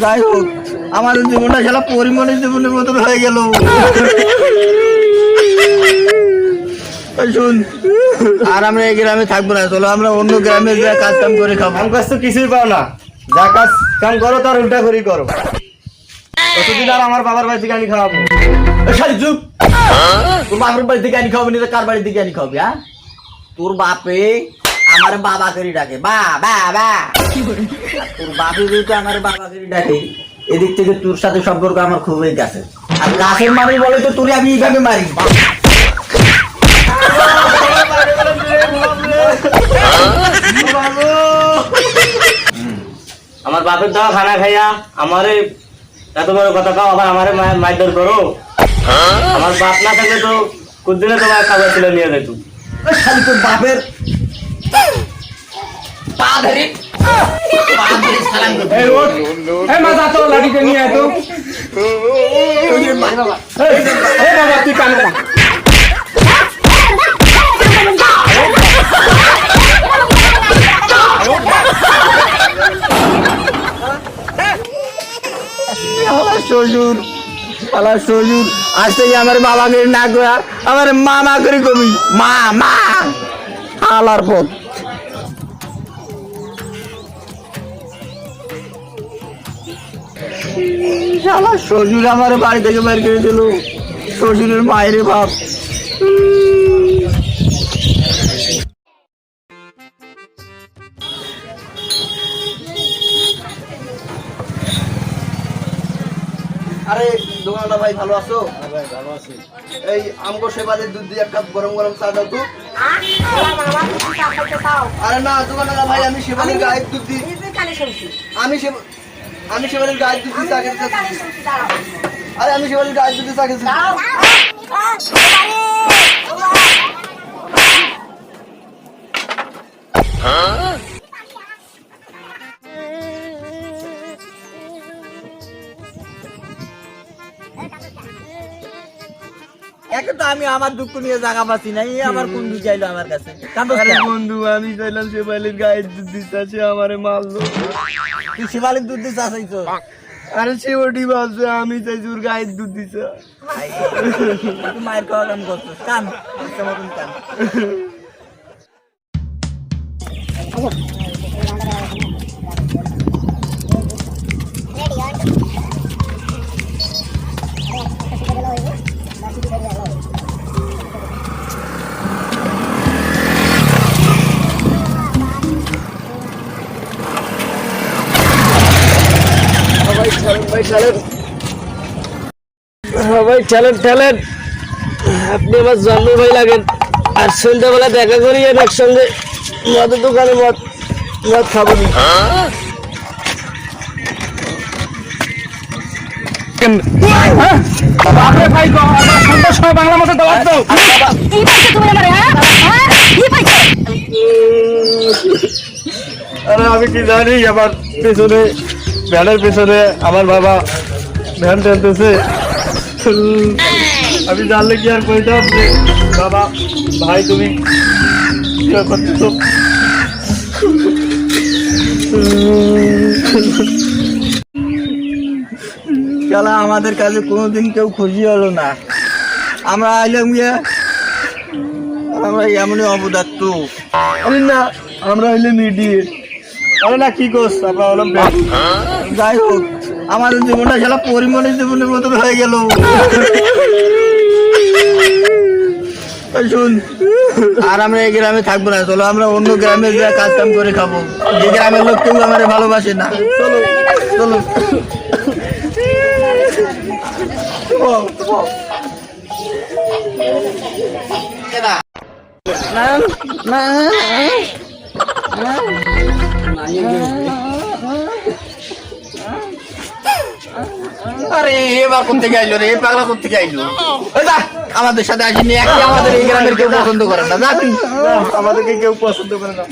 যাই হোক আমাদের জীবনটা খেলা পরিমণের জীবনের মতন হয়ে গেল। শুন, আর আমরা এই গ্রামে থাকবো না, চলো আমরা অন্য গ্রামে যা কাজ কাম করে খাবো। কাম কাজ তো কিছুই পাও না, যা কাজ কাম করো তার উল্টা করেই করো। প্রতিদিন আর আমার বাবার বাড়ি থেকে আনি খাওয়াবো। শালি চুপ, তোর বাপের বাড়ি থেকে আনি খাওয়াবি না, কার বাড়ি থেকে আনি খাওয়াবি? হ্যাঁ, তোর বাপে আমার বাবা করে ডাকে, বা বা বা। তোর বাপে যেহেতু আমার বাবা করে ডাকে, এদিক থেকে তোর সাথে সম্পর্ক আমার খুবই কাছে। আর গাছের মানুষ বলে তো তোরে আমি এইভাবে মারি। আমার বাপের দেওয়া খানা খাইয়া আমারে এত বড় কথা কাও, আবার আমারে মারধর করো। আমার বাপ না থাকলে তো কোনদিনে তোমার খাবার তুলে নিয়ে যেত। শালি তোর বাপের পা ধরে সালাম করবি। এই ওঠ, এই মা যা তো লাঠিতে নিয়ে আয় তো। এই বাবা তুই কানে রাখ। শ্বশুর, আল্লাহ শ্বশুর আজ থেকে আমার বাবা করে না করে আমার মামা করে কবি, মা মা আলার পথ। শালা শ্বশুর আমার বাড়ি থেকে বের করে দিল, শ্বশুরের মায়ের বাপ। আরে দোকানটা ভাই ভালো আছো? এই আমগো সেবাদের দুধ দিয়ে একটা গরম গরম চা দাও তো। আরে না দোকানটা ভাই, আমি সেবাদের গায়ের দুধ দিই, আমি সেবাদের গায়ের দুধ দিয়ে চা খেতে চাচ্ছি। আরে আমি সেবাদের গায়ের দুধ দিয়ে চা খেতে একে তো আমি আমার দুঃখ নিয়ে জায়গা পাচ্ছি না, এই আমার কোন দুঃখ চাইলো আমার কাছে। বন্ধু আমি চাইলাম শেফালির গায়ের দুধ দিতে, সে আমারে মারলো। তুই শিবালির দুধ দিয়ে চা চাইছো? আরে সে ওটি ভাবছে আমি চাইছি ওর গায়ের দুধ দিছে। তুই মায়ের খাওয়া কাম করছিস, কান ইচ্ছা মতন কান। ভাই ঠেলেন ঠেলেন, আপনি আমার জন্ম ভাই লাগেন। আর সন্ধ্যাবেলা দেখা করি একসঙ্গে মদের দোকানে মদ খাবো না। বাংলা মতো দাওয়াত দাও। আরে আমি কি জানি, আমার পেছনে ভ্যানের পেছনে আমার বাবা ভ্যান টেনতেছে। আমি জানলে কি আর কইতাম যে বাবা ভাই তুমি করছো। খেলা আমাদের কাছে কোনোদিন কেউ খুশি হলো না। আমরা আইলাম গিয়া আমরা এমনই অবদার্থ। না আমরা হইলে মিডিয়েট। আরে না কি করছ, আমরা হলাম যাই হোক আমাদের জীবনটা খেলা পরিমণের জীবনের মতন হয়ে গেল। শুন, আর আমরা এই গ্রামে থাকবো না, চলো আমরা অন্য গ্রামে যা কাজ কাম করে খাবো। যে গ্রামের লোক কেউ আমার ভালোবাসে না। চলো চলো আরে এবার কোথা থেকে আইলো রে, পাগলা কোথা থেকে আইলো? আমাদের সাথে আসেনি, একই আমাদের এই গ্রামের কেউ পছন্দ করে না। যা তুই, আমাদেরকে কেউ পছন্দ করে না।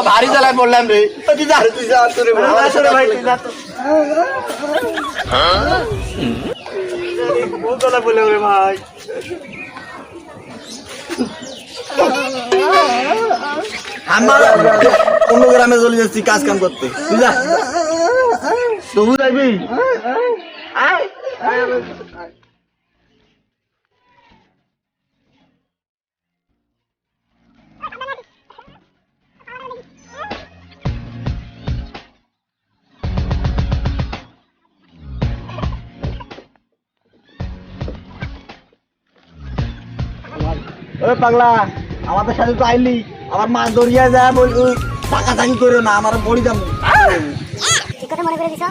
ভারী জ্বালায় বললাম রে। তুই যা, তুই যা, তোরে ভাই তুই যা তো। বহুত জ্বালা বললাম রে ভাই। আমার অন্য গ্রামে চলে যাচ্ছি কাজ কাম করতে, তুই যা। তবু যাবি ওই পাগলা আমাদের সাথে তো আইলি আমার মাছ ধরিয়া যায় বল টাকা টাকি করো না আমার মরি যাবো ঠিক কথা মনে করে দিছ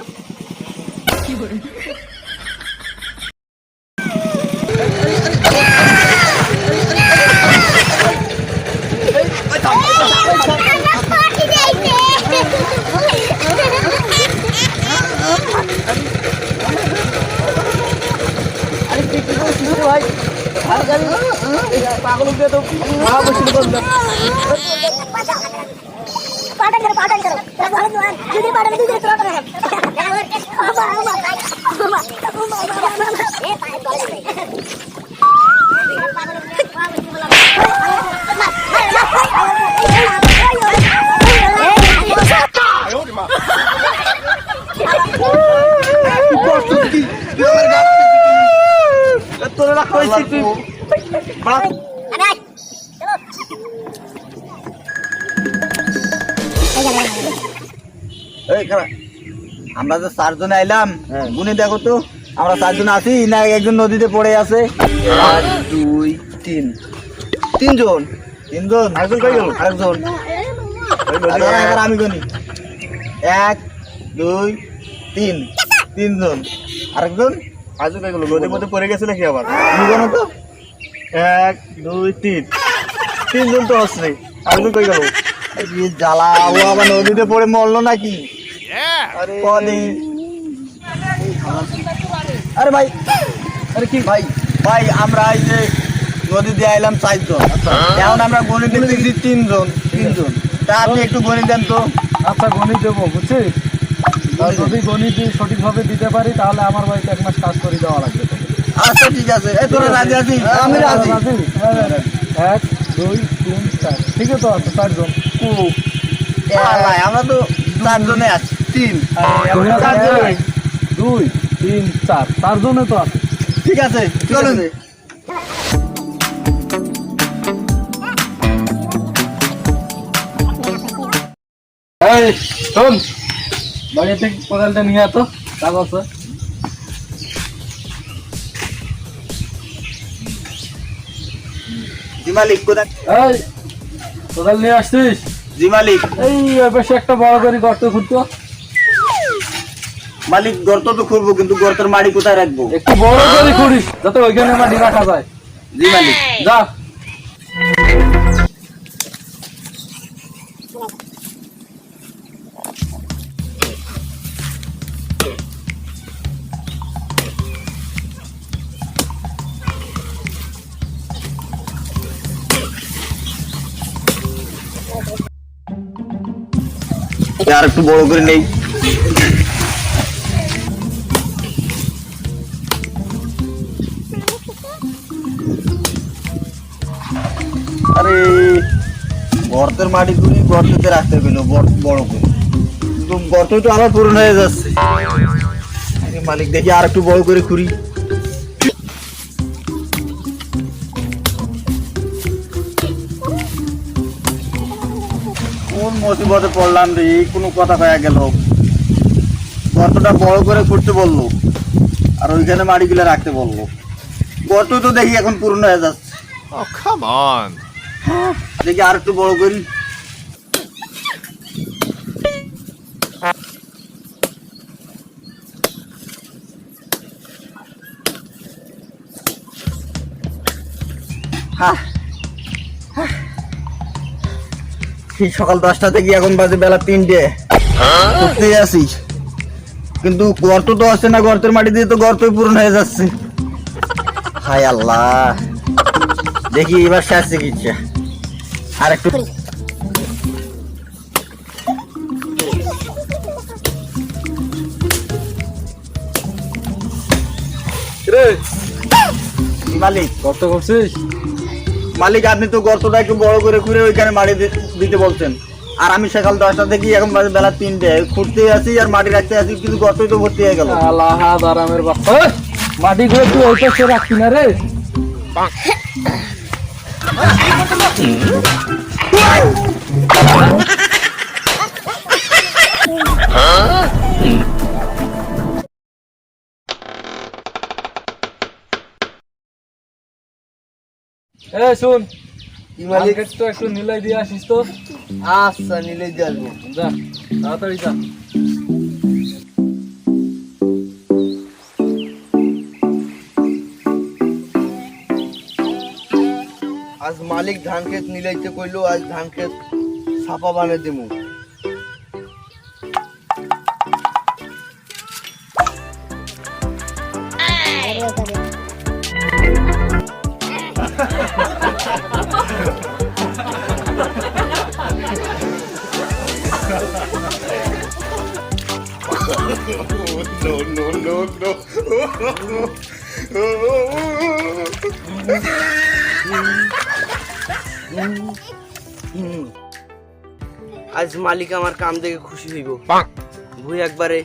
পাগল উঠে তো বসে বললো पाटन करो तेरा बहुत दुआन तुझे पाटन में तुझे तोड़ रहा है ए पाटन कॉलेज में তোর রাখ কইছি তুই अरे এই খারাপ আমরা তো চারজনে আইলাম গুনে দেখো তো আমরা চারজন আছি না একজন নদীতে পড়ে আছে 1 2 3 তিনজন আরেকজন কই গেল আরেকজন এবার আমি গুনি 1 2 3 তিনজন আরেকজন আজও কই গেল নদীর মধ্যে পড়ে গেছে নাকি আবার তুমি জানো তো 1 2 3 তিনজন তো আছে আজও কই গেল এই জ্বালা ও আবার নদীতে পড়ে মরলো নাকি আরে কদি আরে ভাই আরে কি ভাই ভাই আমরা এই যে নদী দিয়ে আইলাম 4 জন এখন আমরা গণিত দেখছি 3 জন তা আপনি একটু গণিত দেন তো আচ্ছা গণিত দেবো বুঝছিস আর যদি গণিত সঠিকভাবে দিতে পারি তাহলে আমার বাড়িতে 1 মাস কাজ করে দেওয়া লাগবে আচ্ছা ঠিক আছে এই তোরা রাজি আছিস আমি রাজি 1 2 3 4 ঠিক আছে তো আছে 4 জন আল্লাহ আমরা তো 4 জনে আছি 3 2 3 4 4 জনে তো আছে ঠিক আছে চলুন এই শোন বাড়ি থেকে কোদালটা নিয়ে আতো কাগজ জি মালিক কোথায় এই কোদাল নিয়ে আসছিস জি মালিক এই বেশি একটা বড় করে গর্ত খুঁড়তো মালিক গর্ত তো খুঁড়বো কিন্তু গর্তের মাটি কোথায় রাখবো একটু বড় করে খুঁড়িস যাতে ওইখানে মাটি রাখা যায় জি মালিক যা আর একটু বড় করে নেই আরে গর্তের মাটি গুলি গর্ততে রাখতে গেল বড় করে কিন্তু গর্ত তো আবার পূরণ হয়ে যাচ্ছে আরে মালিক দেখি আর একটু বড় করে খুঁড়ি কোন মুসিবতে পড়লাম রে কোনো কথা কয়া গেল গর্তটা বড় করে খুঁড়তে বললো আর ওইখানে মাটিগুলো রাখতে বললো গর্ত তো দেখি এখন পূর্ণ হয়ে যাচ্ছে Oh, come on. দেখি আর একটু বড় করি সেই সকাল 10টা থেকে এখন বাজে বেলা 3টে করতে আসি কিন্তু গর্ত তো আছে না গর্তের মাটি দিয়ে তো গর্তই পূরণ হয়ে যাচ্ছে হায় আল্লাহ দেখি এবার শেষ চিকিৎসা আর একটু মালিক গর্ত করছিস মালিক আপনি তো গর্তটা একটু বড় করে ঘুরে ওইখানে মাটি দিতে বলছেন আর আমি সকাল 10টা থেকে এখন বাজে বেলা 3টে খুঁড়তে আছি আর মাটি রাখতে আছি, কিন্তু গর্তই তো ভর্তি হয়ে গেল। আলাহাদ আরামের বাচ্চা ওই, মাটি করে তুই ওই পাশে রাখবি না রে। এ শুন, মালিক তো একটু নিলাই দিয়ে আসিস তো। আচ্ছা, নিলে দিয়ে আসবো। যা তাড়াতাড়ি যা। আজ মালিক ধান ক্ষেত নিলাইতে কইলো, আজ ধান ক্ষেত ছাপা বানিয়ে দিমু। আজ মালিক আমার কাম দেখে খুশি হইব, ভুই একবারে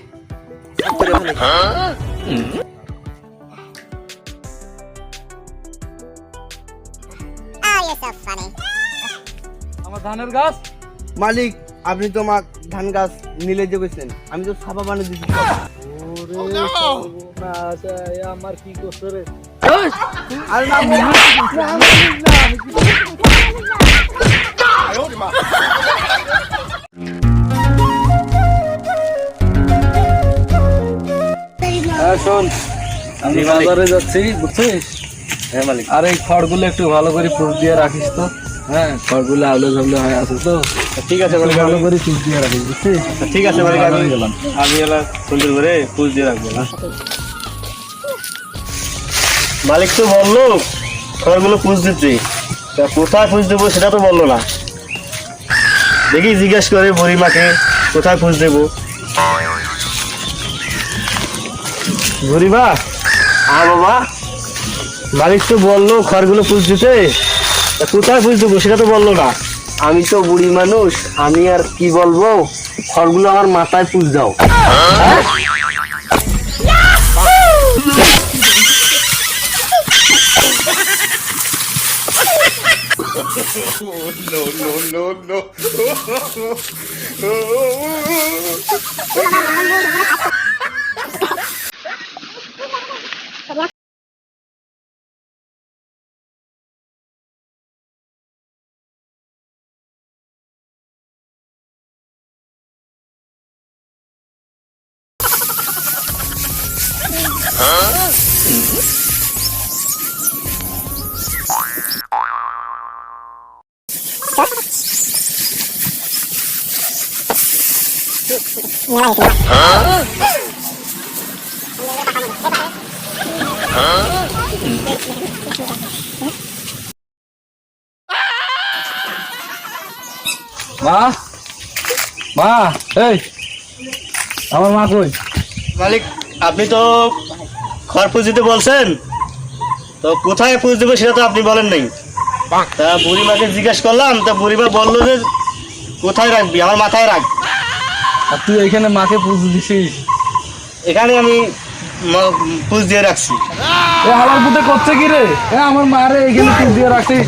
করে ফেলে। আমার ধানের গাছ মালিক আপনি তো আমার ধান গাছ নিলাইতে কইছেন, আমি তো ছাপা বানিয়ে দিছি। আমার কি করছে রে? আর না শোন, আমি বাজারে যাচ্ছি বুঝছিস? হ্যাঁ মালিক। আর এই খড়গুলো একটু ভালো করে পুষ দিয়ে রাখিস তো। হ্যাঁ, খড়গুলো আউলে ঝাউলে হয়ে আছে তো, ঠিক আছে মালিক, ভালো করে পুষ দিয়ে রাখিস বুঝছিস? ঠিক আছে মালিক, আমি গেলাম। আমি এলা সুন্দর করে পুষ দিয়ে রাখবো না। মালিক তো বললো খড়গুলো পুষ দিতে, তা কোথায় পুষ দেবো সেটা তো বললো না। দেখি জিজ্ঞেস করে বুড়িমাকে কোথায় পুষ দেবো। বুড়িমা, বাবা, মালিক তো বললো খড়গুলো পুষ দিতে, তা কোথায় পুষ দেবো সেটা তো বললো না। আমি তো বুড়ি মানুষ, আমি আর কি বলবো, খড়গুলো আমার মাথায় পুষ দাও। মা, মা, এই আমার মা কই? মালিক আপনি তো খড় পুষ দিতে বলছেন, তো কোথায় পুষ দেবো সেটা তো আপনি বলেন নাই। তা বুড়িমাকে জিজ্ঞেস করলাম, তা বুড়িমা বললো যে কোথায় রাখবি, আমার মাথায় রাখ। আর তুই এখানে মাকে পুষ দিছিস? এখানে আমি পুষ দিয়ে রাখছি। আমার পুতে করছে কি রে? আমার মা রে এখানে পুষ দিয়ে রাখছিস?